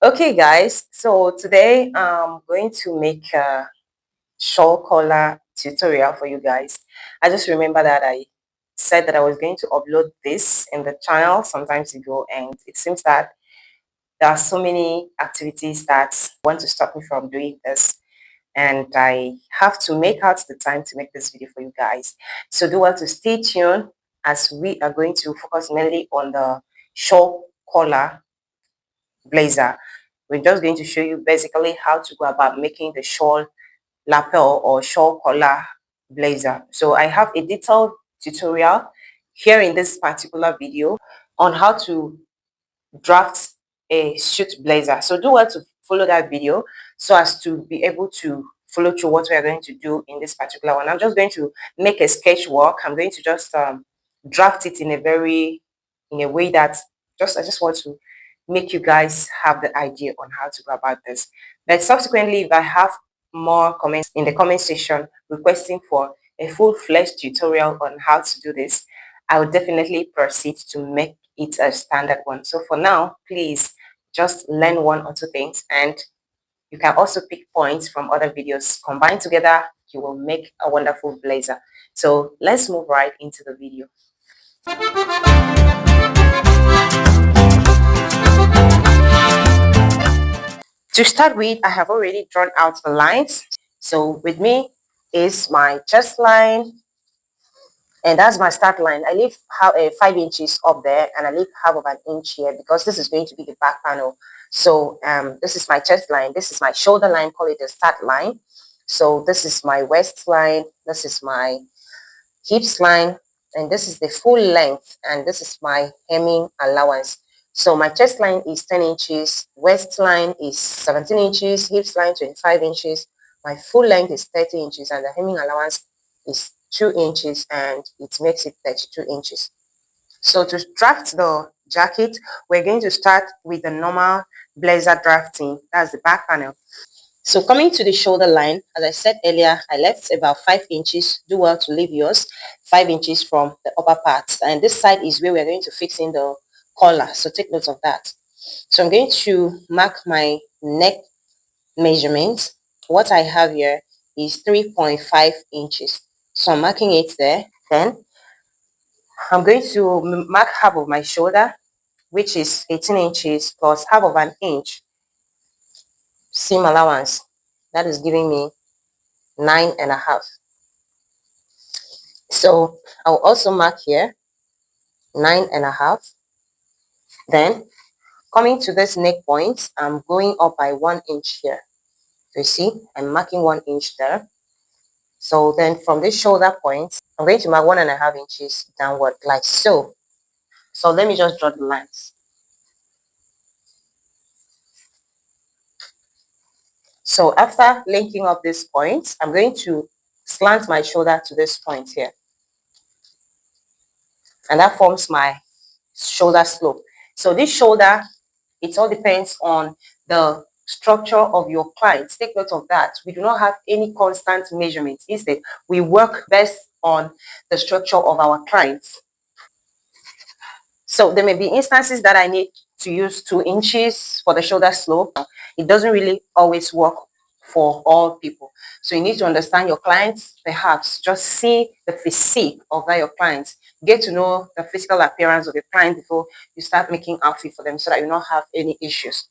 Okay, guys, so today I'm going to make a shawl collar tutorial for you guys. I just remember that I said that I was going to upload this in the channel some time ago, and it seems that there are so many activities that want to stop me from doing this, and I have to make out the time to make this video for you guys. So do well to stay tuned as we are going to focus mainly on the shawl collar blazer. We're just going to show you basically how to go about making the shawl lapel or shawl collar blazer. So I have a detailed tutorial here in this particular video on how to draft a suit blazer. So do well to follow that video so as to be able to follow through what we are going to do in this particular one. I'm just going to make a sketch work. I'm going to just draft it in a way that I just want to make you guys have the idea on how to go about this. But subsequently, if I have more comments in the comment section requesting for a full-fledged tutorial on how to do this, I will definitely proceed to make it a standard one. So for now, please just learn one or two things, and you can also pick points from other videos. Combined together, you will make a wonderful blazer. So let's move right into the video. To start with, I have already drawn out the lines. So with me is my chest line, and that's my start line. I leave 5 inches up there, and I leave half of an inch here because this is going to be the back panel. So this is my chest line, this is my shoulder line, call it the start line. So this is my waist line, this is my hips line, and this is the full length, and this is my hemming allowance. So my chest line is 10 inches, waist line is 17 inches, hips line 25 inches, my full length is 30 inches, and the hemming allowance is 2 inches, and it makes it 32 inches. So to draft the jacket, we're going to start with the normal blazer drafting. That's the back panel. So coming to the shoulder line, as I said earlier, I left about 5 inches. Do well to leave yours 5 inches from the upper part. And this side is where we're going to fix in the collar. So take note of that. So I'm going to mark my neck measurement. What I have here is 3.5 inches. So I'm marking it there. Then I'm going to mark half of my shoulder, which is 18 inches plus half of an inch seam allowance. That is giving me 9.5. So I'll also mark here 9.5. Then coming to this neck point, I'm going up by 1 inch here. You see, I'm marking 1 inch there. So then from this shoulder point, I'm going to mark 1.5 inches downward like so. So let me just draw the lines. So after linking up this point, I'm going to slant my shoulder to this point here. And that forms my shoulder slope. So this shoulder, it all depends on the structure of your clients. Take note of that. We do not have any constant measurements. Instead, we work best on the structure of our clients. So there may be instances that I need to use 2 inches for the shoulder slope. It doesn't really always work for all people. So you need to understand your clients, perhaps just see the physique of that your clients. Get to know the physical appearance of your client before you start making outfit for them so that you don't have any issues.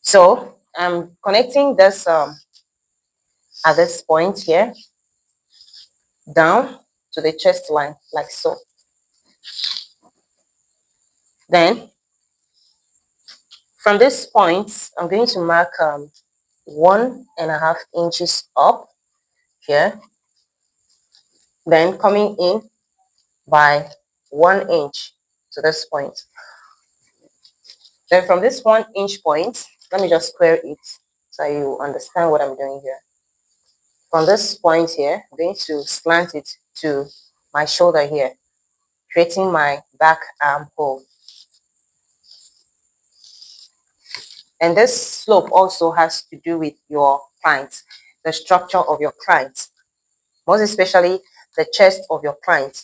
So I'm connecting this at this point here down to the chest line like so. Then from this point, I'm going to mark 1.5 inches up here, then coming in by 1 inch to this point. Then from this 1 inch point, let me just square it so you understand what I'm doing here. From this point here, I'm going to slant it to my shoulder here, creating my back armhole. And this slope also has to do with your client, the structure of your client, most especially the chest of your client.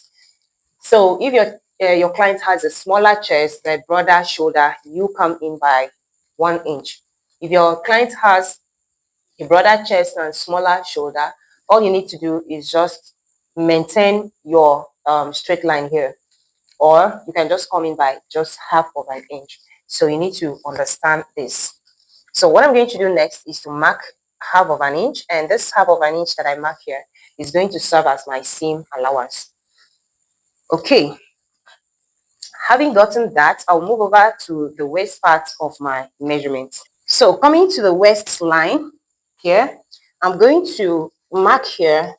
So if your client has a smaller chest, a broader shoulder, you come in by 1 inch. If your client has a broader chest and smaller shoulder, all you need to do is just maintain your straight line here, or you can just come in by just half of an inch. So you need to understand this. So what I'm going to do next is to mark half of an inch, and this half of an inch that I mark here is going to serve as my seam allowance. Okay, having gotten that, I'll move over to the waist part of my measurement. So coming to the waistline here, I'm going to mark here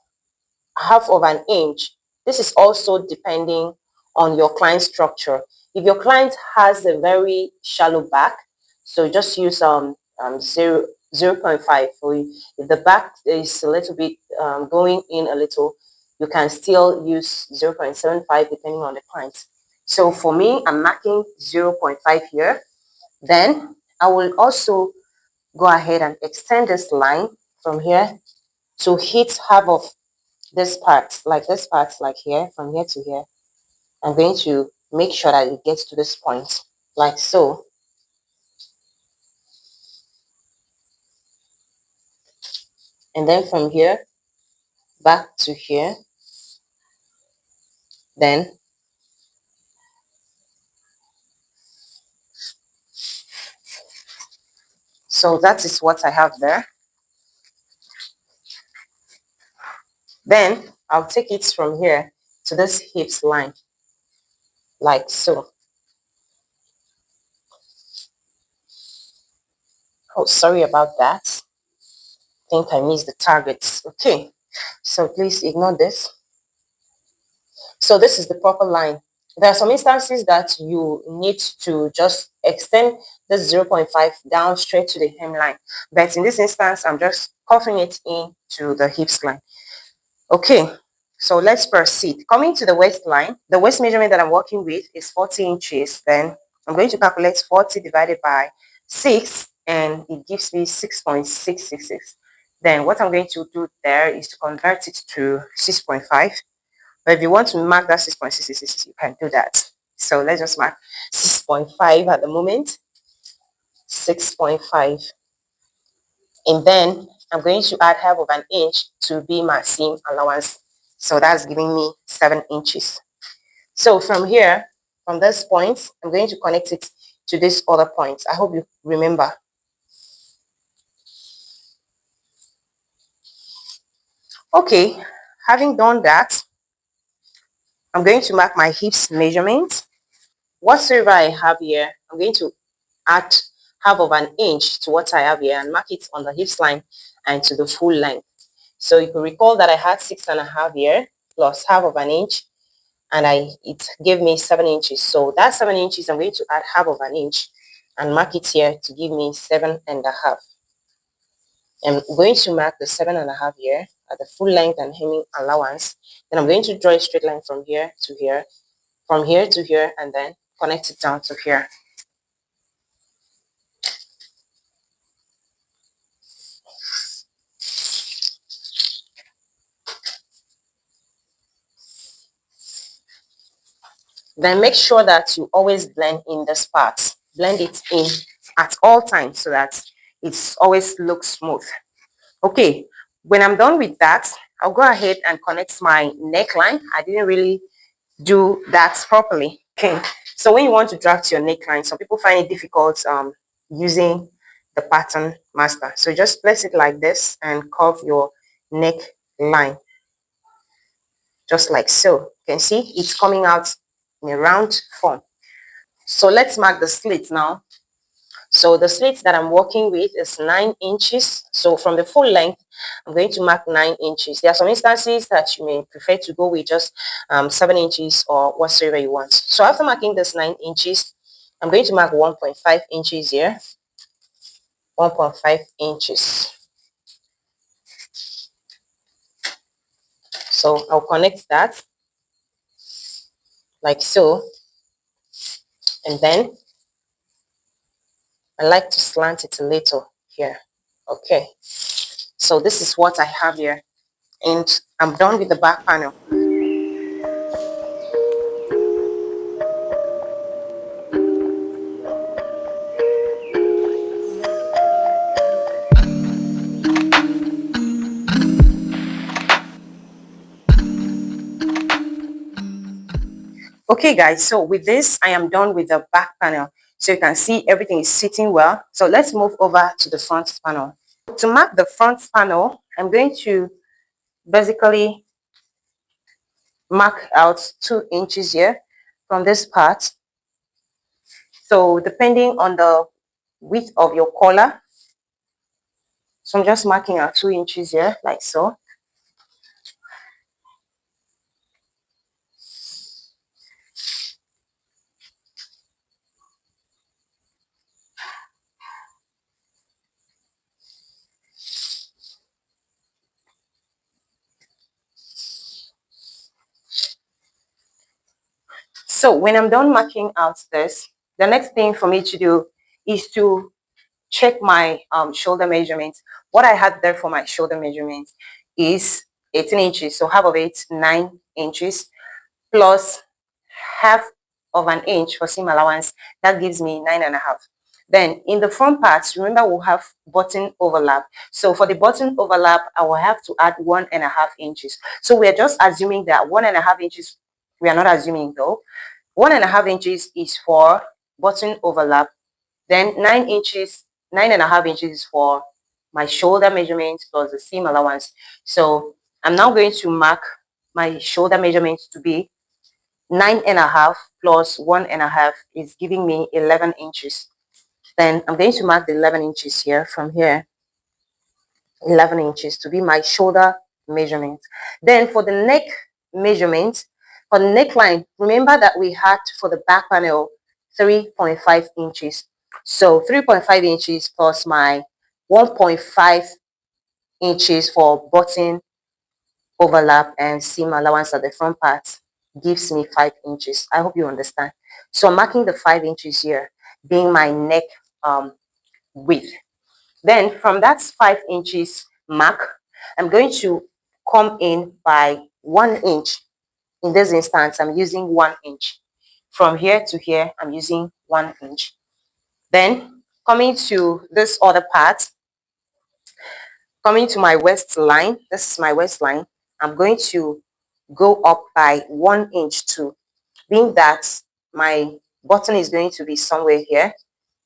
half of an inch. This is also depending on your client structure. If your client has a very shallow back, so just use 0.5. If the back is a little bit going in a little, you can still use 0.75 depending on the client. So for me, I'm marking 0.5 here. Then I will also go ahead and extend this line from here to hit half of this part, like here, from here to here. I'm going to make sure that it gets to this point, like so. And then from here, back to here. Then, so that is what I have there. Then, I'll take it from here to this hips line, like so. Oh, sorry about that. I think I missed the targets. Okay, so please ignore this. So this is the proper line. There are some instances that you need to just extend this 0.5 down straight to the hemline. But in this instance, I'm just cuffing it in to the hips line. Okay, so let's proceed. Coming to the waistline, the waist measurement that I'm working with is 40 inches. Then I'm going to calculate 40 divided by 6, and it gives me 6.666. Then what I'm going to do there is to convert it to 6.5. But if you want to mark that 6.666, you can do that. So let's just mark 6.5 at the moment. 6.5. And then I'm going to add half of an inch to be my seam allowance. So that's giving me 7 inches. So from here, from this point, I'm going to connect it to this other point. I hope you remember. Okay, having done that, I'm going to mark my hips measurement. Whatsoever I have here, I'm going to add half of an inch to what I have here and mark it on the hips line and to the full length. So you can recall that I had 6.5 here plus half of an inch, and it gave me 7 inches. So that 7 inches, I'm going to add half of an inch and mark it here to give me 7.5. I'm going to mark the 7.5 here at the full length and hemming allowance. Then I'm going to draw a straight line from here to here, from here to here, and then connect it down to here. Then make sure that you always blend in this part. Blend it in at all times so that it always looks smooth. Okay, when I'm done with that, I'll go ahead and connect my neckline. I didn't really do that properly. Okay, so when you want to draft your neckline, some people find it difficult using the pattern master. So just place it like this and curve your neckline, just like so. You can see it's coming out in a round form. So let's mark the slit now. So the slit that I'm working with is 9 inches. So from the full length, I'm going to mark 9 inches. There are some instances that you may prefer to go with just 7 inches or whatsoever you want. So after marking this 9 inches, I'm going to mark 1.5 inches here. 1.5 inches. So I'll connect that like so. And then I like to slant it a little here. Okay. So this is what I have here. And I'm done with the back panel. Okay guys, so with this I am done with the back panel. So you can see everything is sitting well. So let's move over to the front panel. To mark the front panel, I'm going to basically mark out 2 inches here from this part. So depending on the width of your collar, so I'm just marking out 2 inches here like so. So when I'm done marking out this, the next thing for me to do is to check my shoulder measurement. What I had there for my shoulder measurement is 18 inches. So half of it, 9 inches, plus half of an inch for seam allowance. That gives me 9.5. Then in the front parts, remember we'll have button overlap. So for the button overlap, I will have to add 1.5 inches. So we're just assuming that 1.5 inches, we are not assuming though. 1.5 inches is for button overlap. Then 9 inches, 9.5 inches for my shoulder measurement plus the seam allowance. So I'm now going to mark my shoulder measurement to be 9.5 plus 1.5 is giving me 11 inches. Then I'm going to mark the 11 inches here from here, 11 inches to be my shoulder measurement. Then for the neck measurement, for the neckline, remember that we had for the back panel 3.5 inches. So 3.5 inches plus my 1.5 inches for button overlap and seam allowance at the front part gives me 5 inches. I hope you understand. So I'm marking the 5 inches here being my neck width. Then from that 5 inches mark, I'm going to come in by 1 inch. In this instance, I'm using 1 inch. From here to here, I'm using 1 inch. Then coming to this other part, coming to my waistline, this is my waistline, I'm going to go up by 1 inch too, being that my button is going to be somewhere here.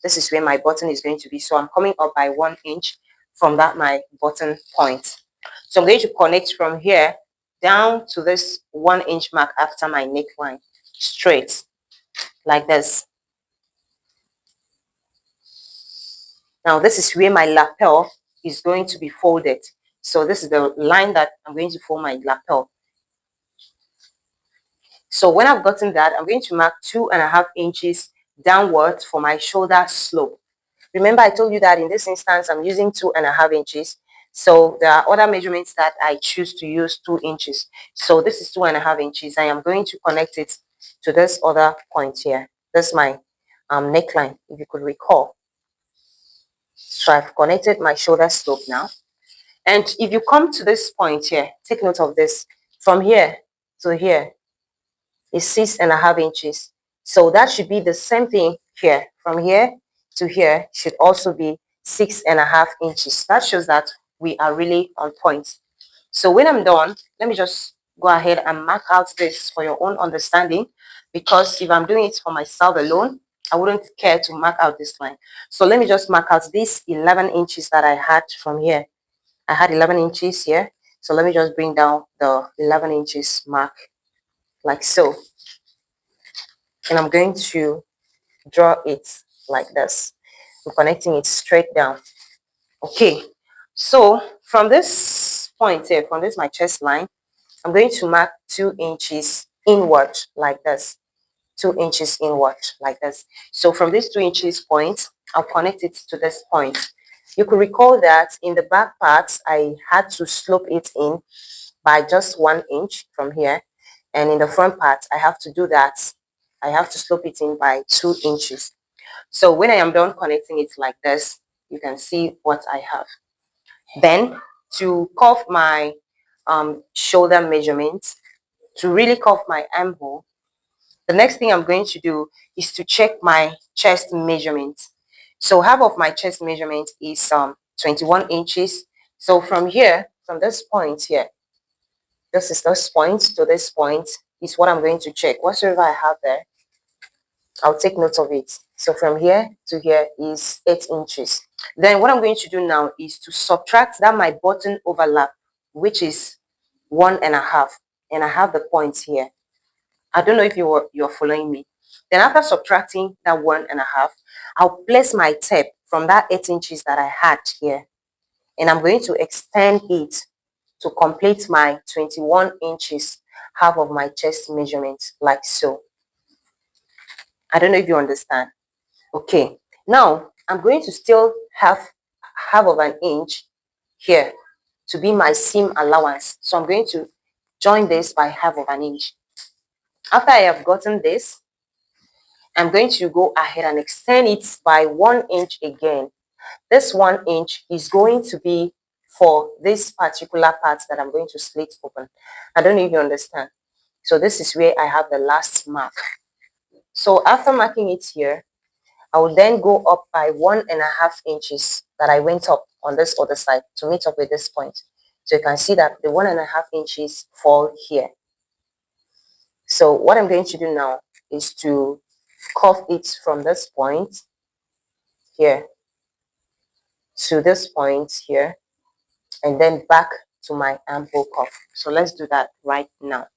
This is where my button is going to be. So I'm coming up by 1 inch from that my button point. So I'm going to connect from here down to this 1 inch mark after my neckline, straight like this. Now this is where my lapel is going to be folded. So this is the line that I'm going to fold my lapel. So when I've gotten that, I'm going to mark 2.5 inches downwards for my shoulder slope. Remember, I told you that in this instance, I'm using 2.5 inches. So there are other measurements that I choose to use 2 inches. So this is 2.5 inches. I am going to connect it to this other point here. That's my neckline, if you could recall. So I've connected my shoulder slope now. And if you come to this point here, take note of this. From here to here is 6.5 inches. So that should be the same thing here. From here to here should also be 6.5 inches. That shows that we are really on point. So when I'm done, let me just go ahead and mark out this for your own understanding, because if I'm doing it for myself alone, I wouldn't care to mark out this line. So let me just mark out these 11 inches that I had from here. I had 11 inches here. So let me just bring down the 11 inches mark like so. And I'm going to draw it like this. I'm connecting it straight down. Okay. So from this point here, from this my chest line, I'm going to mark 2 inches inward like this. 2 inches inward like this. So from this 2 inches point, I'll connect it to this point. You could recall that in the back part, I had to slope it in by just 1 inch from here. And in the front part, I have to do that. I have to slope it in by 2 inches. So when I am done connecting it like this, you can see what I have. Then to cuff my shoulder measurement, to really cuff my armhole, the next thing I'm going to do is to check my chest measurement. So half of my chest measurement is 21 inches. So from here, from this point here, this is this point to this point, is what I'm going to check. Whatsoever I have there, I'll take note of it. So from here to here is 8 inches. Then what I'm going to do now is to subtract that my button overlap, which is 1.5, and I have the points here. I don't know if you're following me. Then after subtracting that 1.5, I'll place my tape from that 8 inches that I had here, and I'm going to extend it to complete my 21 inches, half of my chest measurement, like so. I don't know if you understand. Okay, now I'm going to still have half of an inch here to be my seam allowance. So I'm going to join this by half of an inch. After I have gotten this, I'm going to go ahead and extend it by 1 inch again. This 1 inch is going to be for this particular part that I'm going to slit open. I don't know if you understand. So this is where I have the last mark. So after marking it here, I will then go up by 1.5 inches that I went up on this other side to meet up with this point. So you can see that the 1.5 inches fall here. So what I'm going to do now is to curve it from this point here to this point here, and then back to my armhole cuff. So let's do that right now.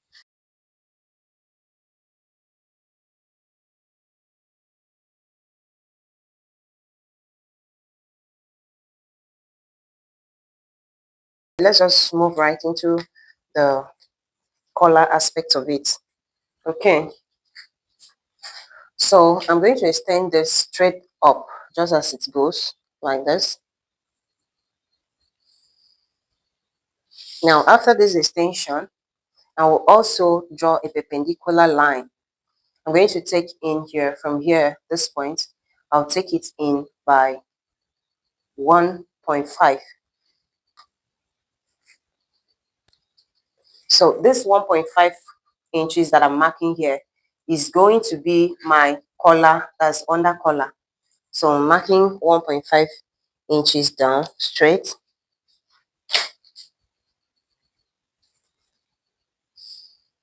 Let's just move right into the collar aspect of it. Okay, so I'm going to extend this straight up just as it goes, like this. Now after this extension, I will also draw a perpendicular line. I'm going to take in here, from here, this point, I'll take it in by 1.5. So this 1.5 inches that I'm marking here is going to be my collar, that's under collar. So I'm marking 1.5 inches down straight.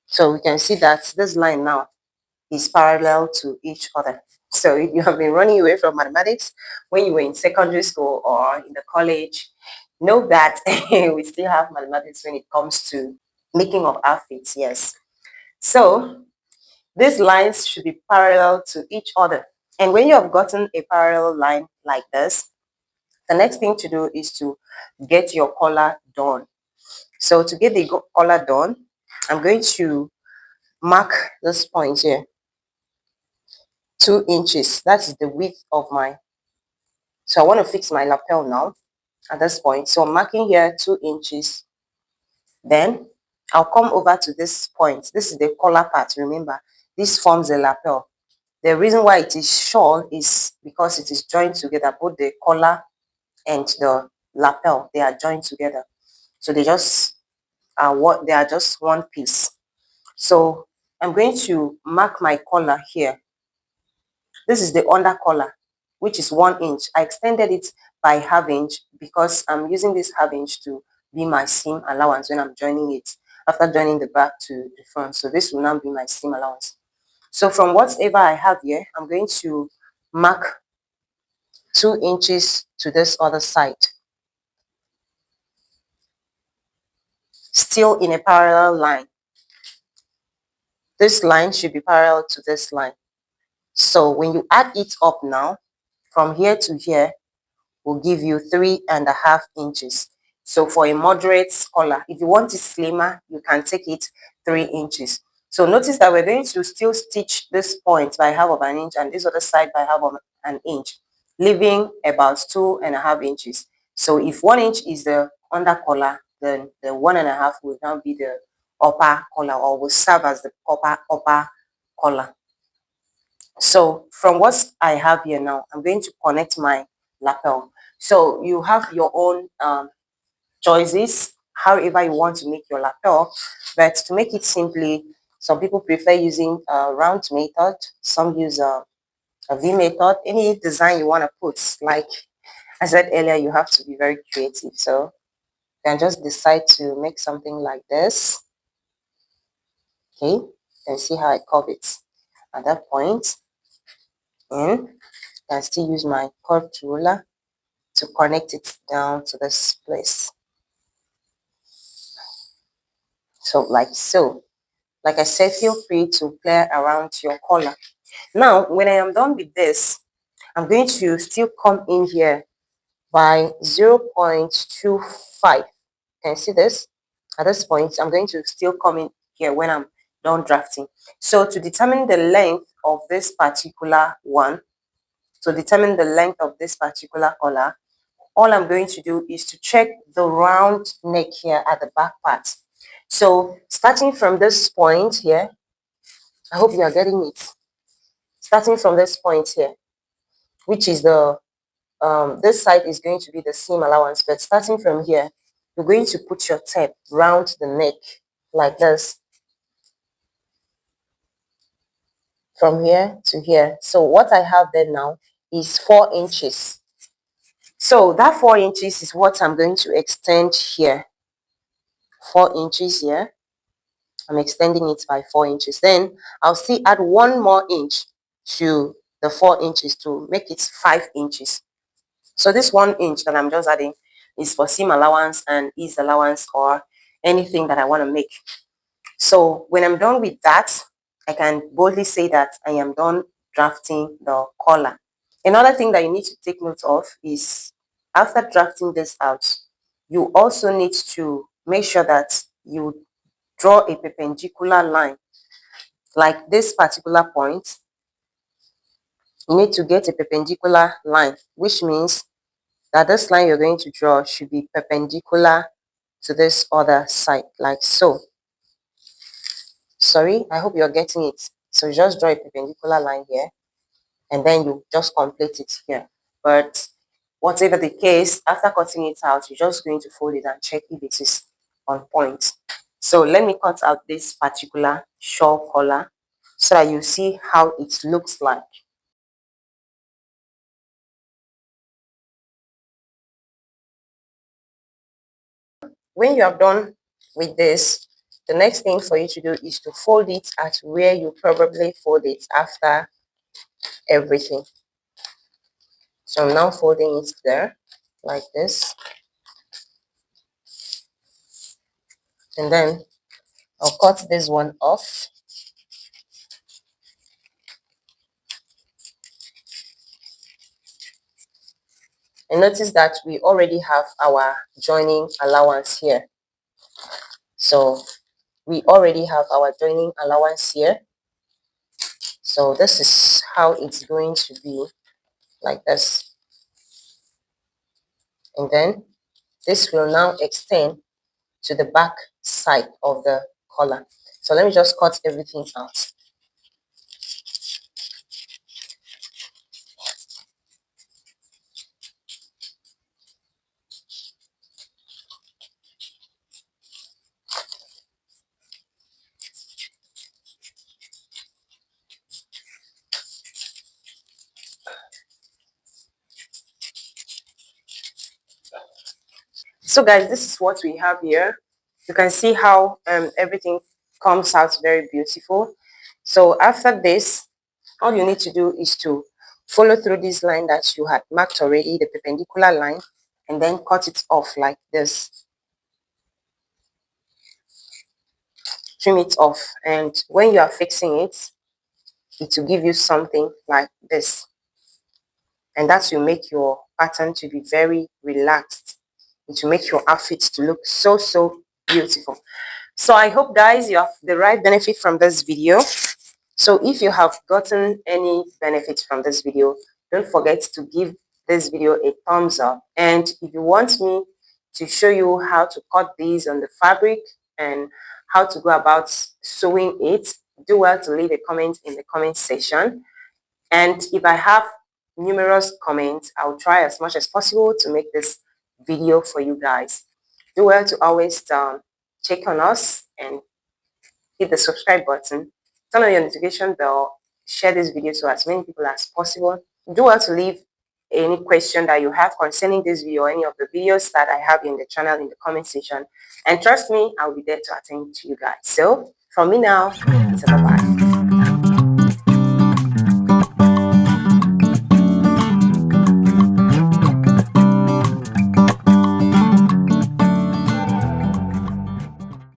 So we can see that this line now is parallel to each other. So if you have been running away from mathematics when you were in secondary school or in the college, know that we still have mathematics when it comes to making of outfits, yes. So these lines should be parallel to each other. And when you have gotten a parallel line like this, the next thing to do is to get your collar done. So to get the collar done, I'm going to mark this point here, 2 inches. That is the width of my, so I want to fix my lapel now at this point. So I'm marking here 2 inches. Then I'll come over to this point. This is the collar part. Remember, this forms a lapel. The reason why it is shawl is because it is joined together. Both the collar and the lapel, they are joined together. So they just are what they are just one piece. So I'm going to mark my collar here. This is the under collar, which is 1 inch. I extended it by half inch because I'm using this half inch to be my seam allowance when I'm joining it after joining the back to the front. So this will now be my seam allowance. So from whatever I have here, I'm going to mark 2 inches to this other side, still in a parallel line. This line should be parallel to this line. So when you add it up now, from here to here, will give you 3.5 inches. So for a moderate collar, if you want it slimmer, you can take it 3 inches. So notice that we're going to still stitch this point by half of an inch and this other side by half of an inch, leaving about 2.5 inches. So if 1 inch is the under collar, then the 1.5 will now be the upper collar, or will serve as the upper collar. So from what I have here now, I'm going to connect my lapel. So you have your own choices, however you want to make your lapel. But to make it simply, some people prefer using a round method. Some use a V method. Any design you want to put. Like I said earlier, you have to be very creative. So you can just decide to make something like this. Okay. You can see how I curve it at that point. And I can still use my curved ruler to connect it down to this place. So like so. Like I said, feel free to play around your collar. Now, when I am done with this, I'm going to still come in here by 0.25. Can you see this? At this point, I'm going to still come in here when I'm done drafting. So to determine the length of this particular one, to determine the length of this particular collar, all I'm going to do is to check the round neck here at the back part. So starting from this point here, I hope you are getting it. Starting from this point here, which is the this side is going to be the seam allowance, but starting from here, you're going to put your tape round the neck like this, from here to here. So what I have there now is 4 inches. So that 4 inches is what I'm going to extend here. 4 inches here. I'm extending it by 4 inches. Then I'll still add 1 more inch to the 4 inches to make it 5 inches. So this 1 inch that I'm just adding is for seam allowance and ease allowance or anything that I want to make. So when I'm done with that, I can boldly say that I am done drafting the collar. Another thing that you need to take note of is after drafting this out, you also need to make sure that you draw a perpendicular line. Like this particular point, you need to get a perpendicular line, which means that this line you're going to draw should be perpendicular to this other side, like so. Sorry, I hope you're getting it. So just draw a perpendicular line here, and then you just complete it here. But whatever the case, after cutting it out, you're just going to fold it and check if it is on point. So let me cut out this particular shawl collar so that you see how it looks like. When you have done with this, the next thing for you to do is to fold it at where you probably fold it after everything. So I'm now folding it there like this, and then I'll cut this one off. And notice that we already have our joining allowance here. So we already have our joining allowance here. So this is how it's going to be, like this. And then this will now extend to the back side of the collar. So let me just cut everything out. So guys, this is what we have here. You can see how everything comes out very beautiful. So after this, all you need to do is to follow through this line that you had marked already, the perpendicular line, and then cut it off like this. Trim it off, and when you are fixing it, it will give you something like this. And that will make your pattern to be very relaxed. It will make your outfit to look so beautiful. So I hope guys you have the right benefit from this video. So if you have gotten any benefit from this video, don't forget to give this video a thumbs up. And if you want me to show you how to cut these on the fabric and how to go about sewing it, do well to leave a comment in the comment section. And if I have numerous comments, I'll try as much as possible to make this video for you guys. Do well to always check on us and hit the subscribe button, turn on your notification bell, share this video to as many people as possible. Do well to leave any question that you have concerning this video or any of the videos that I have in the channel in the comment section. And trust me, I'll be there to attend to you guys. So From me now, it's a bye-bye.